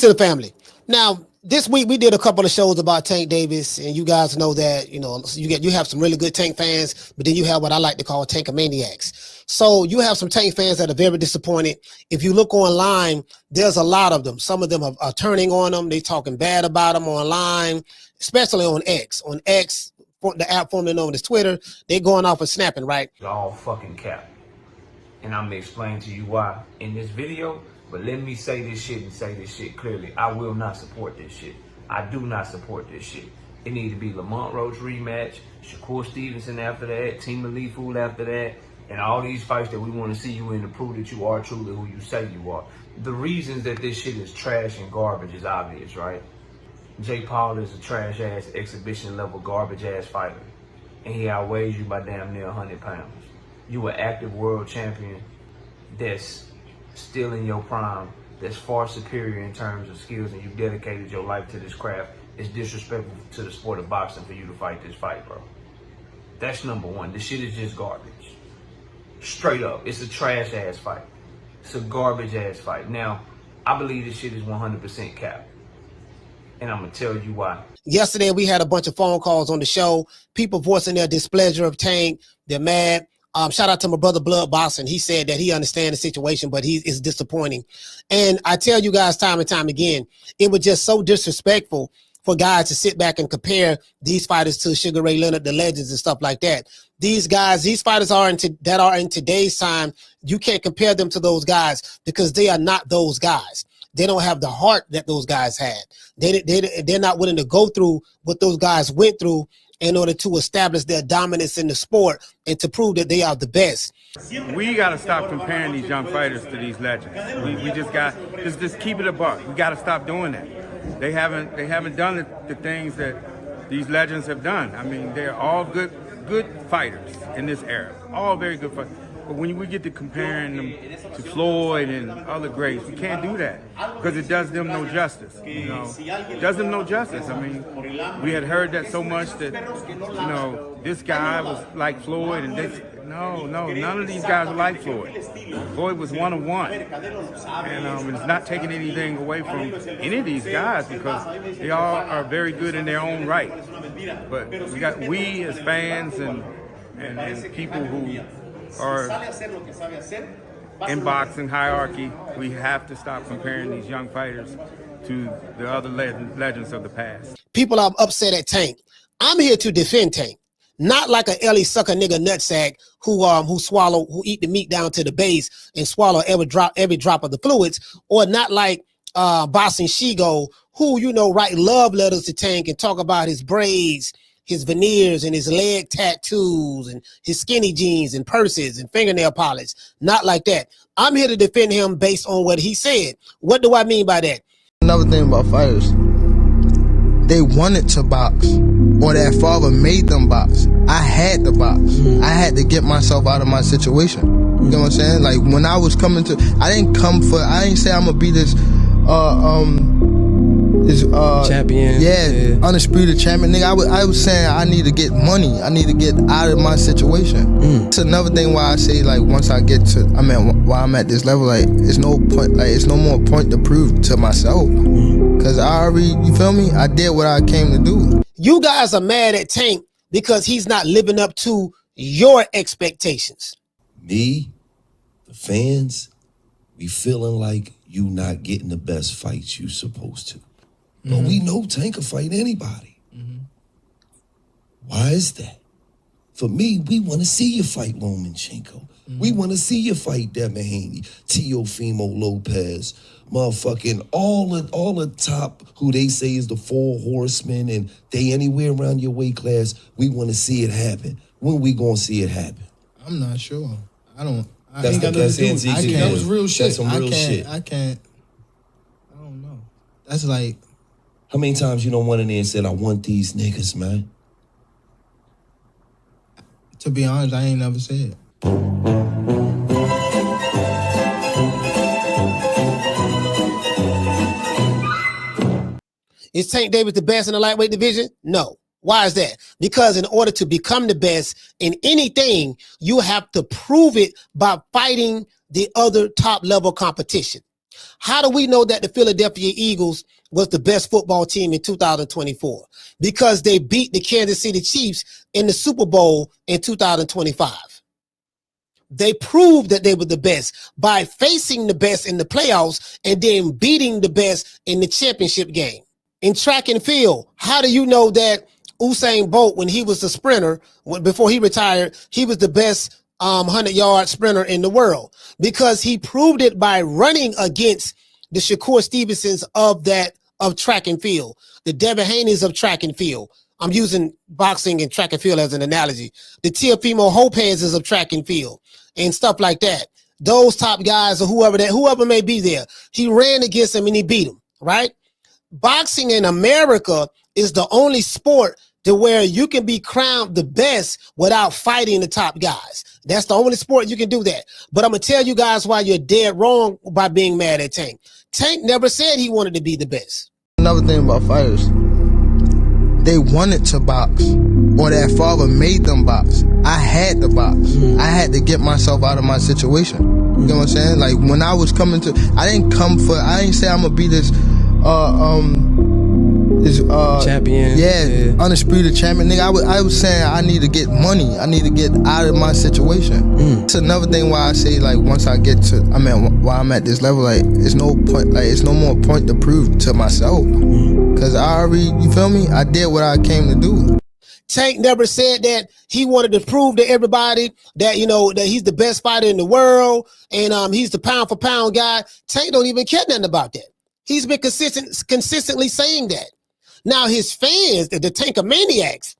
Peace to the family. Now, this week we did a couple of shows about Tank Davis, and you guys know that you have some really good Tank fans, but then you have what I like to call Tankamaniacs. So you have some Tank fans that are very disappointed. If you look online, there's a lot of them. Some of them are turning on them. They talking bad about them online, especially on X. On X, the app formerly known as Twitter, they're going off and snapping, right? All fucking cap. And I'm gonna explain to you why in this video. But let me say this shit and say this shit clearly. I will not support this shit. I do not support this shit. It needs to be Lamont Roach rematch, Shakur Stevenson after that, Team Elite Fool after that, and all these fights that we want to see you in to prove that you are truly who you say you are. The reasons that this shit is trash and garbage is obvious, right? Jake Paul is a trash ass exhibition level garbage ass fighter, and he outweighs you by damn near 100 pounds. You an active world champion that's still in your prime, that's far superior in terms of skills, and you dedicated your life to this craft. It's disrespectful to the sport of boxing for you to fight this fight, bro. That's number one. This shit is just garbage. Straight up, it's a trash ass fight. It's a garbage ass fight. Now, I believe this shit is 100% cap, and I'm gonna tell you why. Yesterday we had a bunch of phone calls on the show, people voicing their displeasure of Tank. They're mad. Shout out to my brother Blood Boxing. He said that he understands the situation, but he is disappointing. And I tell you guys time and time again, it was just so disrespectful for guys to sit back and compare these fighters to Sugar Ray Leonard, the legends and stuff like that. These guys, these fighters that are in today's time, you can't compare them to those guys because they are not those guys. They don't have the heart that those guys had. They're not willing to go through what those guys went through in order to establish their dominance in the sport and to prove that they are the best. We got to stop comparing these young fighters to these legends. We just got just keep it a buck. We got to stop doing that. They haven't done the things that these legends have done. I mean, they're all good fighters in this era. All very good fighters. But when we get to comparing them to Floyd and other greats, we can't do that because it does them no justice. You know, it does them no justice. I mean, we had heard that so much that, you know, this guy was like Floyd and this. No, none of these guys are like Floyd. Floyd was one of one. And it's not taking anything away from any of these guys because they all are very good in their own right. But we as fans and people who are in boxing hierarchy, we have to stop comparing these young fighters to the other legends of the past. People are upset at Tank. I'm here to defend Tank, not like a Ellie sucker nigga nutsack who eat the meat down to the base and swallow every drop of the fluids, or not like Bossing Shigo, who write love letters to Tank and talk about his braids, his veneers and his leg tattoos and his skinny jeans and purses and fingernail polish. Not like that. I'm here to defend him based on what he said. What do I mean by that? Another thing about fighters, they wanted to box, or their father made them box. I had to box. I had to get myself out of my situation. You know what I'm saying? Like when I was coming to, I didn't say I'm gonna be this champion. Yeah, undisputed champion. Nigga, I was saying I need to get money. I need to get out of my situation. It's another thing why I say, like, once I get to, why I'm at this level, like, it's no point, like, it's no more point to prove to myself. Cause I already, you feel me? I did what I came to do. You guys are mad at Tank because he's not living up to your expectations. Me, the fans, we feeling like you not getting the best fights you supposed to. But we know Tank can fight anybody. Why is that? For me, we want to see you fight Lomachenko. We want to see you fight Devin Haney, Teofimo Lopez, motherfucking all the top who they say is the 4 horsemen, and they anywhere around your weight class. We want to see it happen. When we gonna see it happen? I'm not sure. I don't. That's that was real shit. That's some real shit. I don't know. That's like. How many times you don't went in there and said, I want these niggas, man? To be honest, I ain't never said it. Is Tank Davis the best in the lightweight division? No. Why is that? Because in order to become the best in anything, you have to prove it by fighting the other top level competition. How do we know that the Philadelphia Eagles was the best football team in 2024? Because they beat the Kansas City Chiefs in the Super Bowl in 2025. They proved that they were the best by facing the best in the playoffs and then beating the best in the championship game. In track and field, how do you know that Usain Bolt, when he was a sprinter, before he retired, he was the best 100-yard sprinter in the world? Because he proved it by running against the Shakur Stevensons of track and field, the Devin Haney's of track and field. I'm using boxing and track and field as an analogy. The Teofimo Lopez's of track and field and stuff like that. Those top guys or whoever may be there, he ran against them and he beat them, right? Boxing in America is the only sport to where you can be crowned the best without fighting the top guys. That's the only sport you can do that. But I'm going to tell you guys why you're dead wrong by being mad at Tank. Tank never said he wanted to be the best. Another thing about fighters, they wanted to box, or their father made them box. I had to box. I had to get myself out of my situation. You know what I'm saying? Like when I was coming to, I didn't say I'm gonna be this champion. Yeah, undisputed champion. Nigga, I was saying I need to get money. I need to get out of my situation. It's another thing why I say, like, once I get to, why I'm at this level, like, it's no point, like, it's no more point to prove to myself. Cause I already, you feel me? I did what I came to do. Tank never said that he wanted to prove to everybody that, you know, that he's the best fighter in the world and he's the pound for pound guy. Tank don't even care nothing about that. He's been consistently saying that. Now his fans, the Tankomaniacs,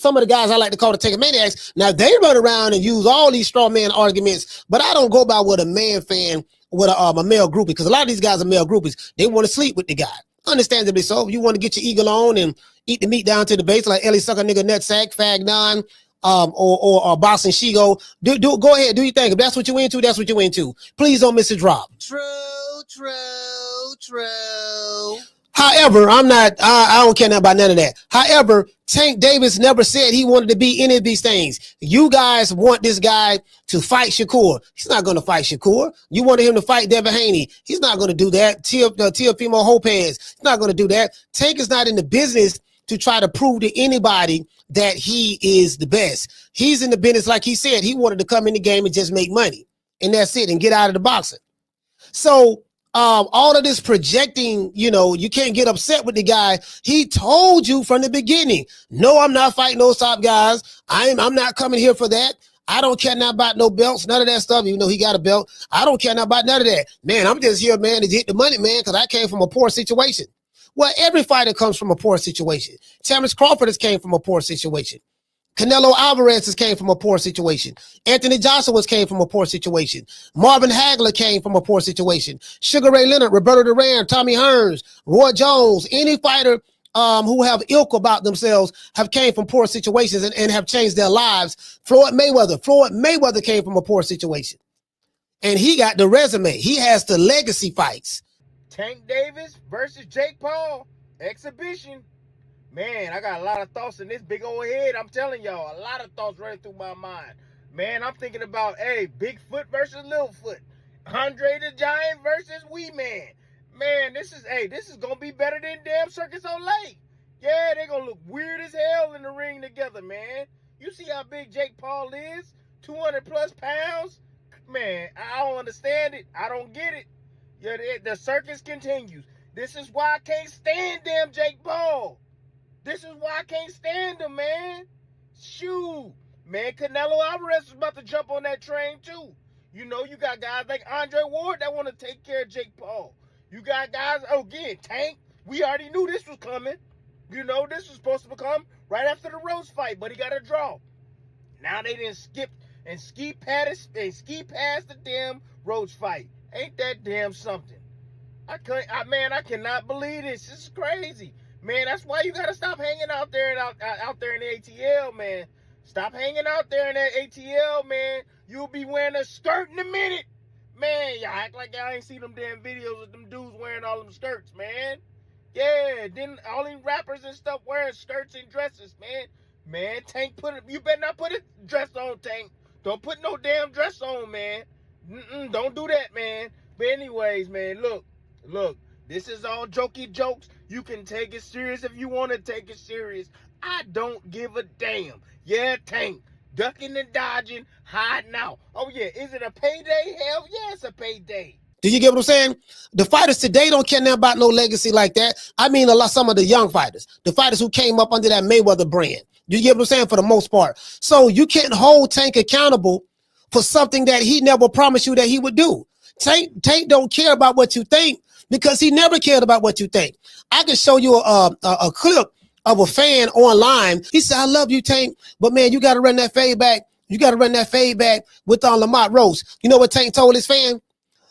some of the guys I like to call the Tankomaniacs, now they run around and use all these straw man arguments, but I don't go by what a man fan, what a male groupie, because a lot of these guys are male groupies. They want to sleep with the guy. Understandably so. You want to get your eagle on and eat the meat down to the base like Ellie Sucker, nigga, nutsack, fag nine, or Boss and Shigo. Go ahead, do your thing. If that's what you into, that's what you into. Please don't miss a drop. True. However, I don't care nothing about none of that. However, Tank Davis never said he wanted to be any of these things. You guys want this guy to fight Shakur. He's not going to fight Shakur. You wanted him to fight Devin Haney. He's not going to do that. Teofimo Lopez. He's not going to do that. Tank is not in the business to try to prove to anybody that he is the best. He's in the business, like he said, he wanted to come in the game and just make money. And that's it, and get out of the boxing. So, all of this projecting, you know, you can't get upset with the guy. He told you from the beginning, no, I'm not fighting those top guys. I'm not coming here for that. I don't care nothing about no belts, none of that stuff. Even though he got a belt, I don't care nothing about none of that. Man, I'm just here, man, to get the money, man, because I came from a poor situation. Well, every fighter comes from a poor situation. Terrence Crawford has came from a poor situation. Canelo Alvarez has came from a poor situation. Anthony Joshua came from a poor situation. Marvin Hagler came from a poor situation. Sugar Ray Leonard, Roberto Duran, Tommy Hearns, Roy Jones, any fighter who have ilk about themselves have came from poor situations and have changed their lives. Floyd Mayweather came from a poor situation. And he got the resume. He has the legacy fights. Tank Davis versus Jake Paul. Exhibition. Man, I got a lot of thoughts in this big old head. I'm telling y'all, a lot of thoughts running through my mind. Man, I'm thinking about, Bigfoot versus Littlefoot. Andre the Giant versus Wee Man. Man, this is going to be better than damn Circus on Lake. Yeah, they're going to look weird as hell in the ring together, man. You see how big Jake Paul is? 200 plus pounds? Man, I don't understand it. I don't get it. Yeah, the circus continues. This is why I can't stand damn Jake Paul. This is why I can't stand him, man. Shoot. Man, Canelo Alvarez is about to jump on that train, too. You know, you got guys like Andre Ward that want to take care of Jake Paul. You got guys, again, Tank. We already knew this was coming. You know, this was supposed to come right after the Rose fight, but he got a draw. Now they didn't skip and ski past the damn Rose fight. Ain't that damn something? I cannot believe this. This is crazy. Man, that's why you gotta stop hanging out there and out there in the ATL, man. Stop hanging out there in that ATL, man. You'll be wearing a skirt in a minute. Man, y'all act like y'all ain't seen them damn videos of them dudes wearing all them skirts, man. Yeah, then all these rappers and stuff wearing skirts and dresses, man. Man, Tank, you better not put a dress on, Tank. Don't put no damn dress on, man. Don't do that, man. But anyways, man, look, this is all jokey jokes. You can take it serious if you want to take it serious. I don't give a damn. Yeah, Tank, ducking and dodging, hiding out. Oh yeah, is it a payday? Hell yeah, it's a payday. Do you get what I'm saying? The fighters today don't care nothing about no legacy like that. I mean, some of the young fighters, the fighters who came up under that Mayweather brand. You get what I'm saying? For the most part. So you can't hold Tank accountable for something that he never promised you that he would do. Tank don't care about what you think because he never cared about what you think. I can show you a clip of a fan online. He said, I love you, Tank, but man, you got to run that fade back. You got to run that fade back with Lamont Rose. You know what Tank told his fan?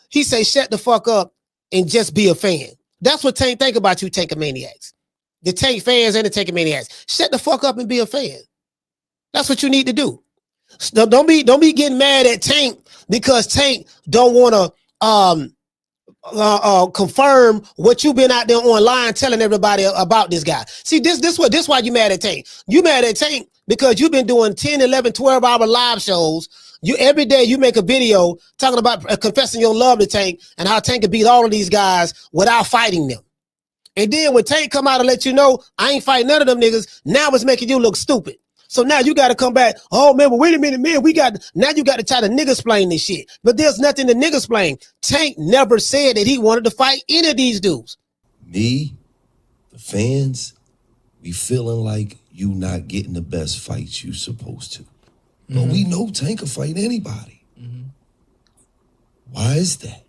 He say, shut the fuck up and just be a fan. That's what Tank think about you, Tankamaniacs. The Tank fans and the Tankamaniacs. Shut the fuck up and be a fan. That's what you need to do. So don't be getting mad at Tank because Tank don't want to confirm what you've been out there online telling everybody about this guy. See, this why you mad at Tank. You mad at Tank because you've been doing 10, 11, 12-hour live shows. You every day you make a video talking about confessing your love to Tank and how Tank can beat all of these guys without fighting them. And then when Tank come out and let you know, I ain't fighting none of them niggas, now it's making you look stupid. So now you got to come back. Oh, man, but wait a minute, man. Now you got to try to nigga-splain this shit. But there's nothing to nigga-splain. Tank never said that he wanted to fight any of these dudes. Me, the fans, we feeling like you not getting the best fights you supposed to. But we know Tank can fight anybody. Why is that?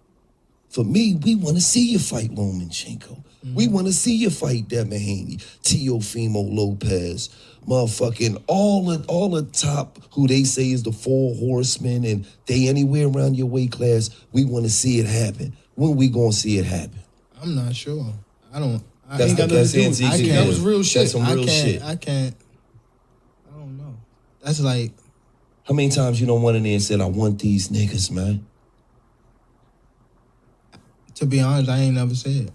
For me, we want to see you fight Lomachenko. We want to see you fight Devin Haney, Teofimo Lopez, motherfucking all the top who they say is the 4 horsemen and they anywhere around your weight class. We want to see it happen. When we gonna see it happen? I'm not sure. I ain't got that's nothing to do. That was real shit. That's some real shit. I don't know. That's like, how many times you don't went in there and said, I want these niggas, man? to be honest, I ain't never said it.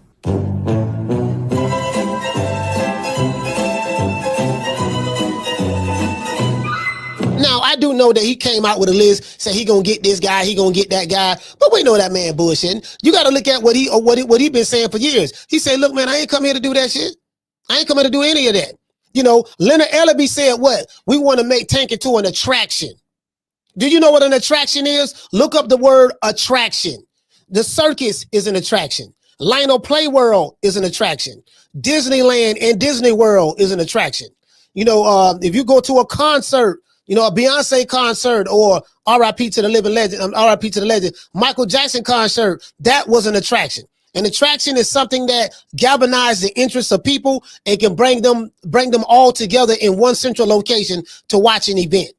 Now, I do know that he came out with a list, said he gonna get this guy, he gonna get that guy, but we know that man bullshitting. You gotta look at what he been saying for years. He said, look, man, I ain't come here to do that shit. I ain't come here to do any of that. You know, Leonard Ellaby said what? We want to make Tank into an attraction. Do you know what an attraction is? Look up the word attraction. The circus is an attraction. Lionel Play World is an attraction. Disneyland and Disney World is an attraction. You know, if you go to a concert, you know, a Beyonce concert or R.I.P. to the living legend, R.I.P. to the legend, Michael Jackson concert, that was an attraction. An attraction is something that galvanizes the interests of people and can bring them all together in one central location to watch an event.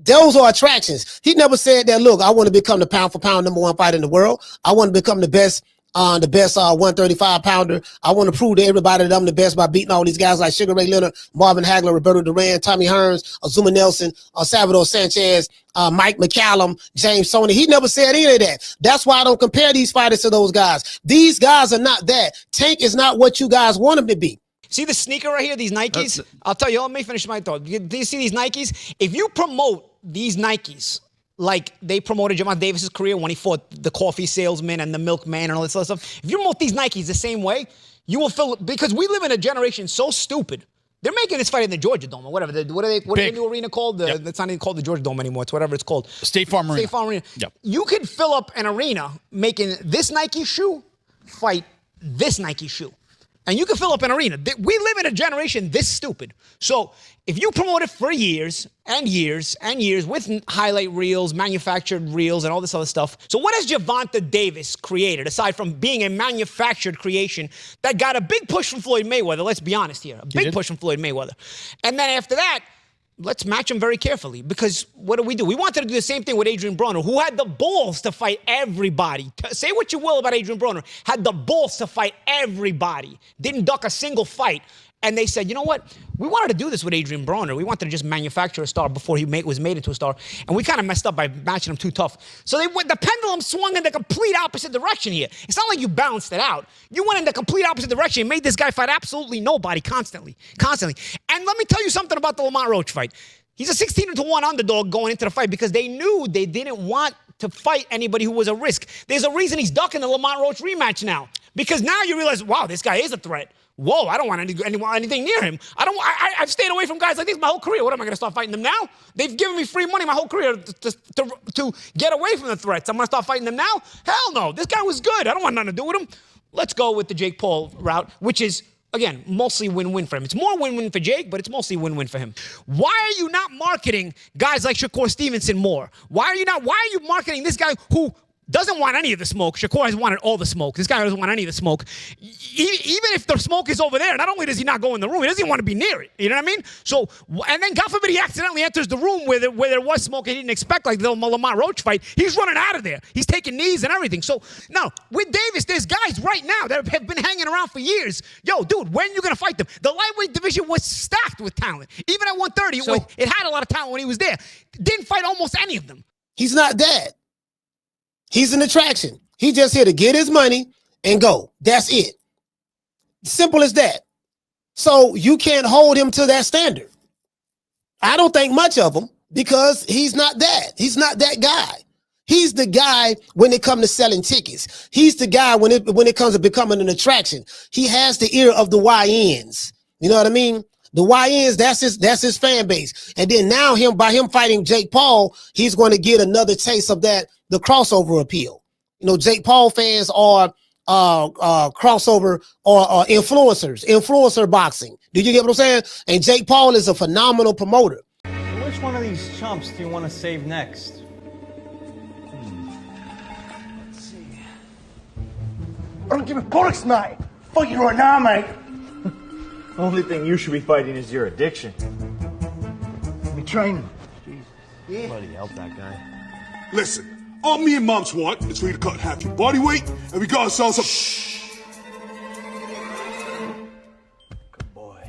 Those are attractions. He never said that, look, I want to become the pound for pound #1 fighter in the world. I want to become the best 135 pounder. I want to prove to everybody that I'm the best by beating all these guys like Sugar Ray Leonard, Marvin Hagler, Roberto Duran, Tommy Hearns, Azuma Nelson, Salvador Sanchez, Mike McCallum, James Sony. He never said any of that. That's why I don't compare these fighters to those guys. These guys are not that. Tank is not what you guys want him to be. See the sneaker right here, these Nikes? I'll tell you, let me finish my thought. Do you see these Nikes? If you promote these Nikes like they promoted Gervonta Davis's career when he fought the coffee salesman and the milkman and all this other stuff, if you promote these Nikes the same way, you will feel, because we live in a generation so stupid. They're making this fight in the Georgia Dome or whatever. What is the new arena called? It's not even called the Georgia Dome anymore. It's whatever it's called. State Farm Arena. State Farm Arena. Yep. You could fill up an arena making this Nike shoe fight this Nike shoe. And you can fill up an arena. We live in a generation this stupid. So if you promote it for years and years and years with highlight reels, manufactured reels, and all this other stuff. So what has Gervonta Davis created, aside from being a manufactured creation that got a big push from Floyd Mayweather? Let's be honest here. A big push from Floyd Mayweather. And then after that, let's match them very carefully, because what do? We wanted to do the same thing with Adrian Broner, who had the balls to fight everybody. Say what you will about Adrian Broner, had the balls to fight everybody. Didn't duck a single fight. And they said, you know what? We wanted to do this with Adrian Broner. We wanted to just manufacture a star before he was made into a star. And we kind of messed up by matching him too tough. So the pendulum swung in the complete opposite direction here. It's not like you balanced it out. You went in the complete opposite direction and made this guy fight absolutely nobody constantly. And let me tell you something about the Lamont Roach fight. He's a 16-1 underdog going into the fight because they knew they didn't want to fight anybody who was a risk. There's a reason he's ducking the Lamont Roach rematch now. Because now you realize, wow, this guy is a threat. Whoa, I don't want anything near him. I've stayed away from guys like this my whole career. What am I going to start fighting them now? They've given me free money my whole career to get away from the threats. I'm going to start fighting them now? Hell no. This guy was good. I don't want nothing to do with him. Let's go with the Jake Paul route, which is, again, mostly win-win for him. It's more win-win for Jake, but it's mostly win-win for him. Why are you not marketing guys like Shakur Stevenson more? Why are you marketing this guy who doesn't want any of the smoke? Shakur has wanted all the smoke. This guy doesn't want any of the smoke. Even if the smoke is over there, not only does he not go in the room, he doesn't even want to be near it. You know what I mean? So, and then God forbid he accidentally enters the room where there was smoke and he didn't expect, like the Lamont Roach fight. He's running out of there. He's taking knees and everything. So now with Davis, there's guys right now that have been hanging around for years. Yo, dude, when you gonna fight them? The lightweight division was stacked with talent. Even at 130, it had a lot of talent when he was there. Didn't fight almost any of them. He's not that. He's an attraction. He's just here to get his money and go. That's it. Simple as that. So you can't hold him to that standard. I don't think much of him because he's not that. He's not that guy. He's the guy when it comes to selling tickets. He's the guy when it comes to becoming an attraction. He has the ear of the YNs. You know what I mean? The YNs, that's his fan base. And then now by him fighting Jake Paul, he's going to get another taste of that, the crossover appeal. You know, Jake Paul fans are crossover or influencer boxing. Do you get what I'm saying? And Jake Paul is a phenomenal promoter. Which one of these chumps do you want to save next? Let's see. I don't give a bollocks, mate. Fuck you right now, mate. Only thing you should be fighting is your addiction. Me training. Jesus. Yeah. Bloody help that guy. Listen, all me and Mom's want is for you to cut half your body weight, and we got ourselves some. Shh. Good boy.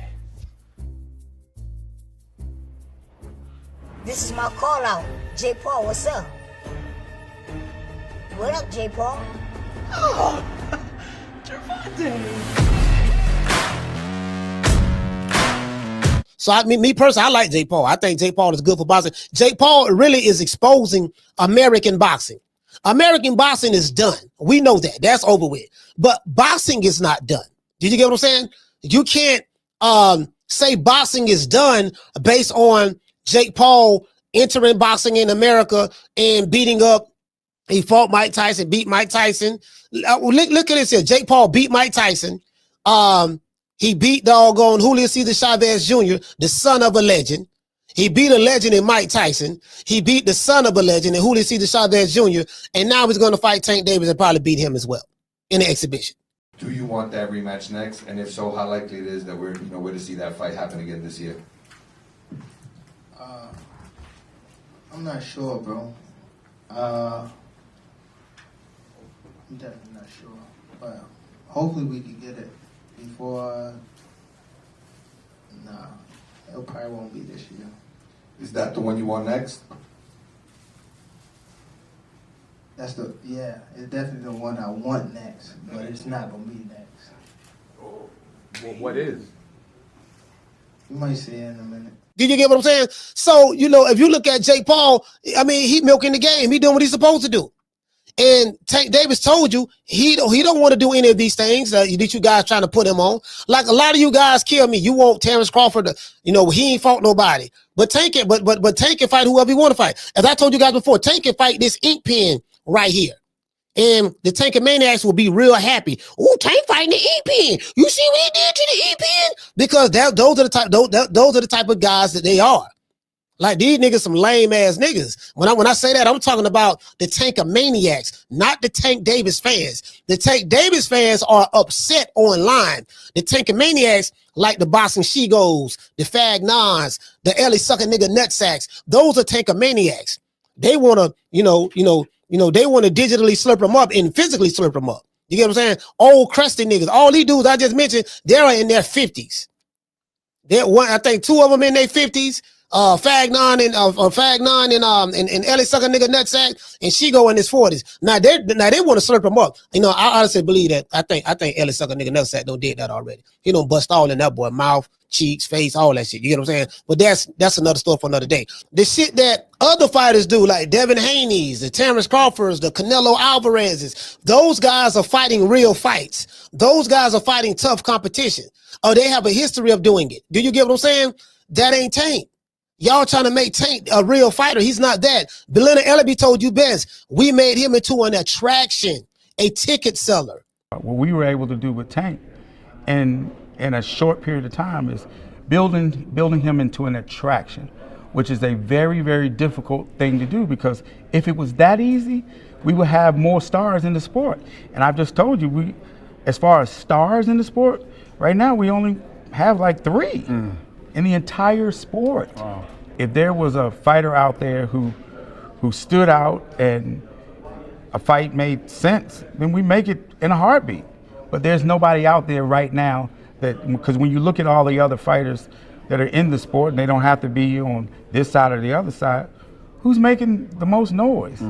This is my call out. J. Paul, what's up? What up, J. Paul? Oh, Gervonta. So me personally, I like Jake Paul. I think Jake Paul is good for boxing. Jake Paul really is exposing American boxing. American boxing is done. We know that. That's over with. But boxing is not done. Did you get what I'm saying? You can't say boxing is done based on Jake Paul entering boxing in America and beating up. He fought Mike Tyson, beat Mike Tyson. Look at this here. Jake Paul beat Mike Tyson. He beat doggone Julio Cesar Chavez Jr., the son of a legend. He beat a legend in Mike Tyson. He beat the son of a legend in Julio Cesar Chavez Jr., and now he's going to fight Tank Davis and probably beat him as well in the exhibition. Do you want that rematch next? And if so, how likely it is that we're to see that fight happen again this year? I'm not sure, bro. I'm definitely not sure, but hopefully we can get it before. Nah, it probably won't be this year. Is that the one you want next? It's definitely the one I want next, but it's not gonna be next. Well, what is? You might see it in a minute. Did you get what I'm saying? So, if you look at Jake Paul, I mean, he milking the game. He doing what he's supposed to do. And Tank Davis told you he don't want to do any of these things that you guys trying to put him on. Like a lot of you guys kill me. You want Terrence Crawford to, he ain't fought nobody. But Tank can fight whoever he want to fight. As I told you guys before, Tank can fight this ink pen right here. And the Tankamaniacs will be real happy. Oh, Tank fighting the ink pen. You see what he did to the ink pen? Because those are the type of guys that they are. Like these niggas, some lame ass niggas. When I say that, I'm talking about the Tankamaniacs, not the Tank Davis fans. The Tank Davis fans are upset online. The Tankamaniacs, like the boxing she-goes, the fag nons, the Ellie sucker nigga nutsacks. Those are Tankamaniacs. They want to, they want to digitally slurp them up and physically slurp them up. You get what I'm saying? Old crusty niggas. All these dudes I just mentioned, they're in their 50s. I think two of them in their 50s. Fagnon and Ellie suck a nigga nutsack, and she go in his 40s. Now they want to slurp him up. You know, I honestly believe that. I think Ellie suck a nigga nutsack don't did that already. He don't bust all in that boy mouth, cheeks, face, all that shit. You get what I'm saying? But that's another story for another day. The shit that other fighters do, like Devin Haney's, the Terrence Crawfords, the Canelo Alvarez's, those guys are fighting real fights. Those guys are fighting tough competition. Oh, they have a history of doing it. Do you get what I'm saying? That ain't Tank. Y'all trying to make Tank a real fighter. He's not that. Belinda Ellaby told you best. We made him into an attraction, a ticket seller. What we were able to do with Tank in a short period of time is building him into an attraction, which is a very, very difficult thing to do, because if it was that easy, we would have more stars in the sport. And I've just told you, as far as stars in the sport, right now we only have like 3 in the entire sport. Wow. If there was a fighter out there who stood out and a fight made sense, then we make it in a heartbeat. But there's nobody out there right now because when you look at all the other fighters that are in the sport, and they don't have to be on this side or the other side, who's making the most noise?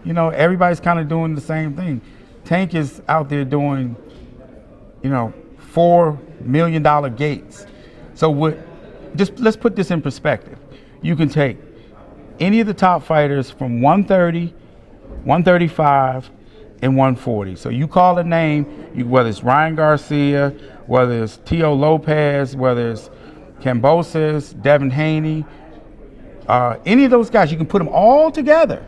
You know, everybody's kind of doing the same thing. Tank is out there doing, you know, $4 million gates. So let's put this in perspective. You can take any of the top fighters from 130, 135, and 140. So you call a name, whether it's Ryan Garcia, whether it's Tio Lopez, whether it's Kambosos, Devin Haney, any of those guys, you can put them all together.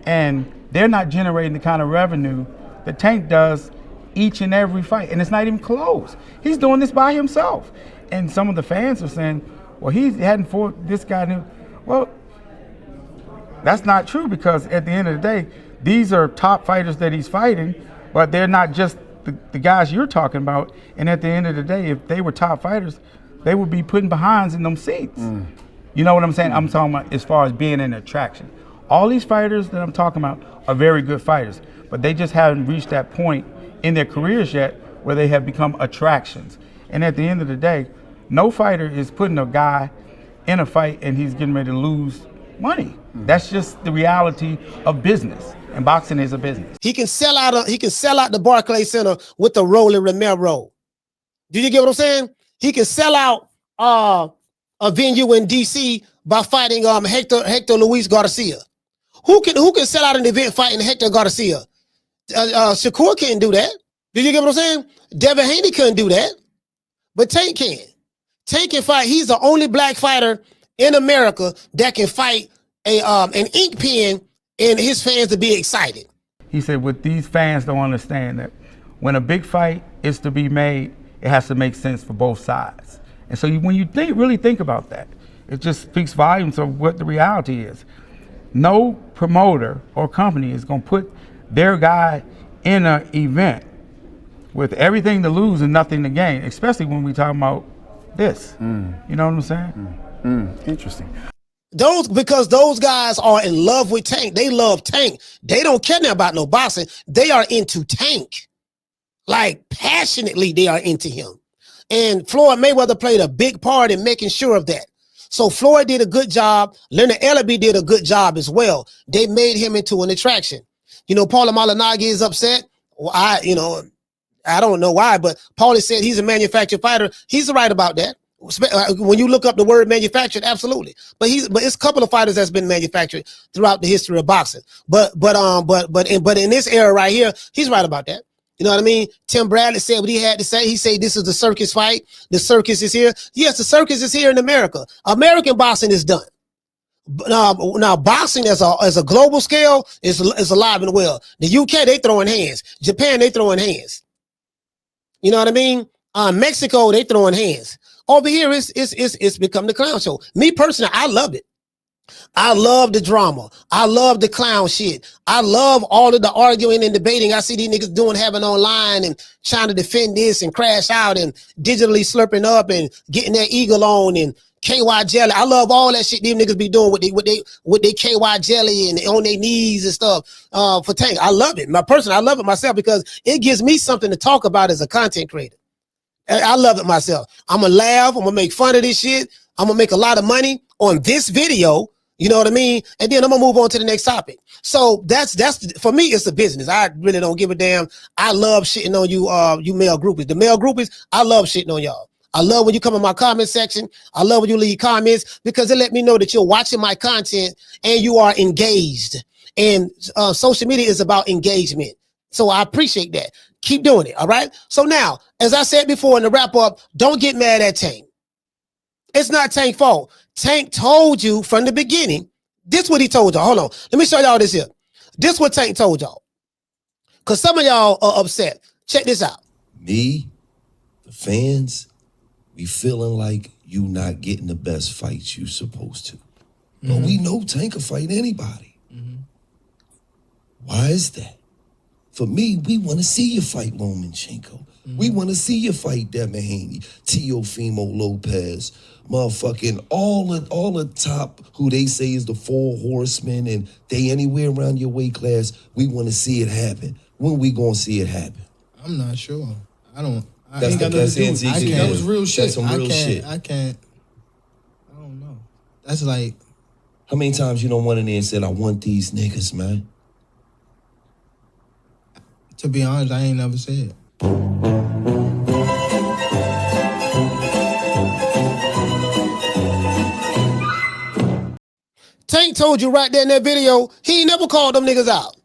And they're not generating the kind of revenue that Tank does each and every fight. And it's not even close. He's doing this by himself. And some of the fans are saying, well, he hadn't fought this guy. Well, that's not true, because at the end of the day, these are top fighters that he's fighting, but they're not just the guys you're talking about. And at the end of the day, if they were top fighters, they would be putting behinds in them seats. You know what I'm saying? I'm talking about as far as being an attraction. All these fighters that I'm talking about are very good fighters, but they just haven't reached that point in their careers yet where they have become attractions. And at the end of the day, no fighter is putting a guy in a fight and he's getting ready to lose money. That's just the reality of business, and boxing is a business. He can sell out the Barclays Center with the Rolling Romero. Do you get what I'm saying? He can sell out a venue in DC by fighting Hector Luis Garcia. Who can sell out an event fighting Hector Garcia? Shakur can't do that. Do you get what I'm saying? Devin Haney couldn't do that, but Tank can. Tank can fight. He's the only black fighter in America that can fight an ink pen and his fans to be excited. He said, what these fans don't understand, that when a big fight is to be made, it has to make sense for both sides. And so when you really think about that, it just speaks volumes of what the reality is. No promoter or company is going to put their guy in an event with everything to lose and nothing to gain, especially when we talk about this. You know what I'm saying? Interesting. Because those guys are in love with Tank. They love Tank. They don't care now about no boxing. They are into Tank. Like, passionately, they are into him. And Floyd Mayweather played a big part in making sure of that. So Floyd did a good job. Leonard Ellaby did a good job as well. They made him into an attraction. You know, Paula Malignaggi is upset. Well, I don't know why, but Paulie said he's a manufactured fighter. He's right about that. When you look up the word manufactured, absolutely. But it's a couple of fighters that's been manufactured throughout the history of boxing. But in this era right here, he's right about that. You know what I mean? Tim Bradley said what he had to say. He said this is the circus fight. The circus is here. Yes, the circus is here in America. American boxing is done. Now boxing as a global scale is alive and well. The UK, they throwing hands. Japan, they throwing hands. You know what I mean? Mexico, they throwing hands. Over here, it's become the clown show. Me personally, I love it. I love the drama. I love the clown shit. I love all of the arguing and debating I see these niggas having online and trying to defend this and crash out and digitally slurping up and getting their eagle on and KY jelly. I love all that shit these niggas be doing with they KY jelly and on their knees and stuff for Tank. I love it. I love it myself because it gives me something to talk about as a content creator. I love it myself. I'm gonna laugh. I'm gonna make fun of this shit. I'm gonna make a lot of money on this video. You know what I mean? And then I'm gonna move on to the next topic. So that's for me, it's a business. I really don't give a damn. I love shitting on you, you male groupies. The male groupies, I love shitting on y'all. I love when you come in my comment section. I love when you leave comments because it let me know that you're watching my content and you are engaged. And social media is about engagement. So I appreciate that. Keep doing it. All right. So now, as I said before in the wrap up, don't get mad at Tank. It's not Tank's fault. Tank told you from the beginning. This what he told y'all. Hold on. Let me show y'all this here. This what Tank told y'all. Because some of y'all are upset. Check this out. Me, the fans, we feeling like you not getting the best fights you supposed to. But we know Tank can fight anybody. Why is that? For me, we want to see you fight Lomachenko. We want to see you fight Devin Haney, Teofimo Lopez, motherfucking all the top who they say is the 4 horsemen and they anywhere around your weight class. We want to see it happen. When we gonna see it happen? I'm not sure. I don't. That's that was real shit. That's some real shit. I don't know. That's like. How many times you don't went in there and said, I want these niggas, man? To be honest, I ain't never said it. Tank told you right there in that video, he ain't never called them niggas out.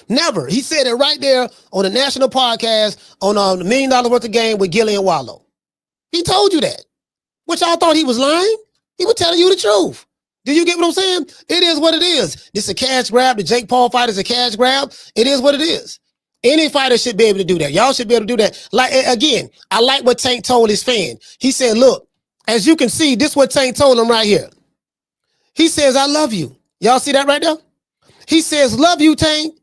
Never. He said it right there on the national podcast on the $1 Million Worth of Game with Gillian Wallow. He told you that. Which y'all thought he was lying? He was telling you the truth. Do you get what I'm saying? It is what it is. This is a cash grab. The Jake Paul fight is a cash grab. It is what it is. Any fighter should be able to do that. Y'all should be able to do that. Like, again, I like what Tank told his fan. He said, look, as you can see, this is what Tank told him right here. He says, I love you. Y'all see that right there? He says, love you, Tank.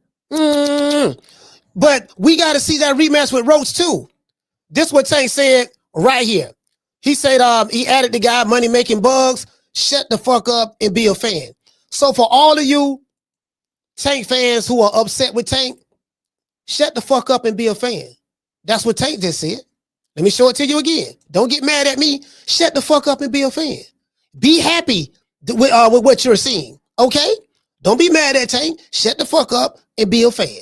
But we got to see that rematch with Roach too. This is what Tank said right here. He said he added the guy Money Making Bugs. Shut the fuck up and be a fan. So for all of you Tank fans who are upset with Tank, shut the fuck up and be a fan. That's what Tank just said. Let me show it to you again. Don't get mad at me. Shut the fuck up and be a fan. Be happy with what you're seeing, okay? Don't be mad at Tank. Shut the fuck up and be a fan.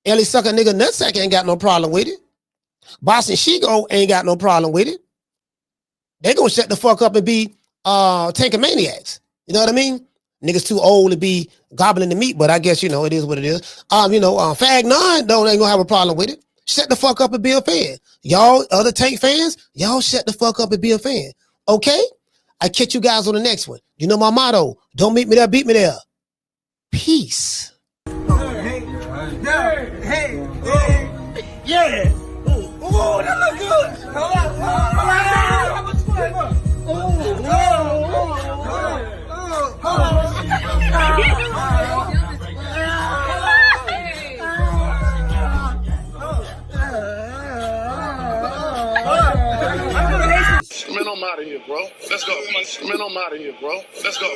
Ellie Sucker nigga Nutsack ain't got no problem with it. Boston Shigo ain't got no problem with it. They gonna shut the fuck up and be Tankomaniacs. You know what I mean? Niggas too old to be gobbling the meat, but I guess, you know, it is what it is. Fag 9 ain't gonna have a problem with it. Shut the fuck up and be a fan. Y'all, other Tank fans, y'all shut the fuck up and be a fan. Okay? I catch you guys on the next one. You know my motto. Don't meet me there, beat me there. Peace. Yeah. Ooh, that look good. How much fun? Man, I'm out of here, bro. Let's go. Man, I'm out of here, bro. Let's go.